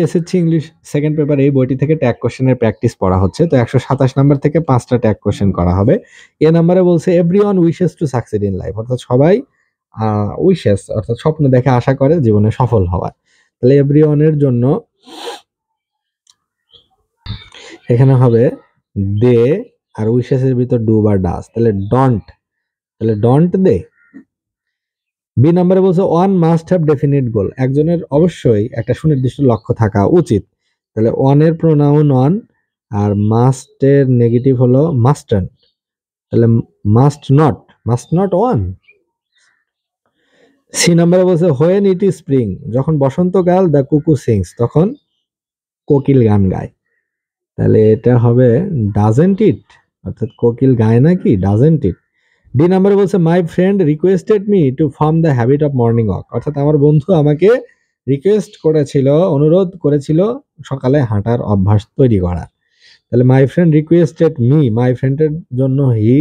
SSC English second paper এই বইটি থেকে ট্যাগ কোশ্চেনের প্র্যাকটিস পড়া হচ্ছে। তো 127 নাম্বার থেকে 5টা ট্যাগ কোশ্চেন করা হবে। এ নাম্বারে বলছে everyone wishes to succeed in life, অর্থাৎ সবাই উইশেস অর্থাৎ স্বপ্ন দেখে আশা করে জীবনে সফল হওয়ার। তাহলে এভরিওয়ানের জন্য এখানে হবে দে, আর উইশেসের ভিতর ডু বা ডাস, তাহলে ডন্ট, তাহলে ডন্ট দে। বি নম্বরে বলছে ওয়ান মাস্ট হ্যাভ ডেফিনিট গোল, একজনের অবশ্যই একটা সুনির্দিষ্ট লক্ষ্য থাকা উচিত। তাহলে ওয়ানের প্রোনাউন ওয়ান, আর মাস্টের নেগেটিভ হলো মাস্টন্ট, তাহলে মাস্ট নট ওয়ান। সি নম্বরে বলছে হোয়েন ইট ইজ স্প্রিং, যখন বসন্তকাল দ্য কুকু সিংস, তখন কোকিল গান গায়, তাহলে এটা হবে ডাজেন্ট ইট, অর্থাৎ কোকিল গায় নাকি, ডাজেন্ট ইট। ডি নাম্বারে বলছে my friend requested me to form the habit of morning walk, অর্থাৎ আমার বন্ধু আমাকে রিকোয়েস্ট করেছিল, অনুরোধ করেছিল সকালে হাঁটার অভ্যাস তৈরি করা। তাহলে মাই ফ্রেন্ড রিকোয়েস্টেড মি, মাই ফ্রেন্ডের জন্য হি,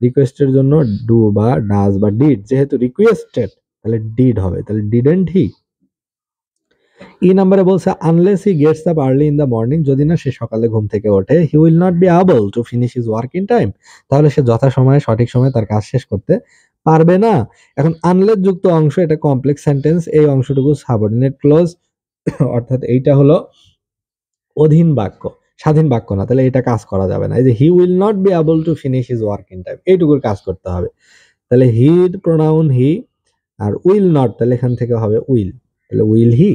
রিকোয়েস্টের জন্য ডু বা ডাজ বা ডিড, যেহেতু রিকোয়েস্টেড তাহলে ডিড হবে, তাহলে ডিডেন্ট হি। ই নাম্বারে বলছে unless he gets up early in the morning, যদি না সে সকালে ঘুম থেকে ওঠে, হি will not be able to finish his work in time, তাহলে সে যথাসময়ে সঠিক সময়ে তার কাজ শেষ করতে পারবে না। এখন আনলেস যুক্ত অংশ, এটা কমপ্লেক্স সেন্টেন্স, এই অংশটুকু সাবঅর্ডিনেট ক্লজ, অর্থাৎ এইটা হলো অধীন বাক্য, স্বাধীন বাক্য না, তাহলে এটা কাজ করা যাবে না। এই যে he will not be able to finish his work in time, এইটুকুর কাজ করতে হবে। তাহলে হি প্রোনাউন হি, আর উইল নট, তাহলে এখান থেকে হবে উইল, তাহলে উইল হি।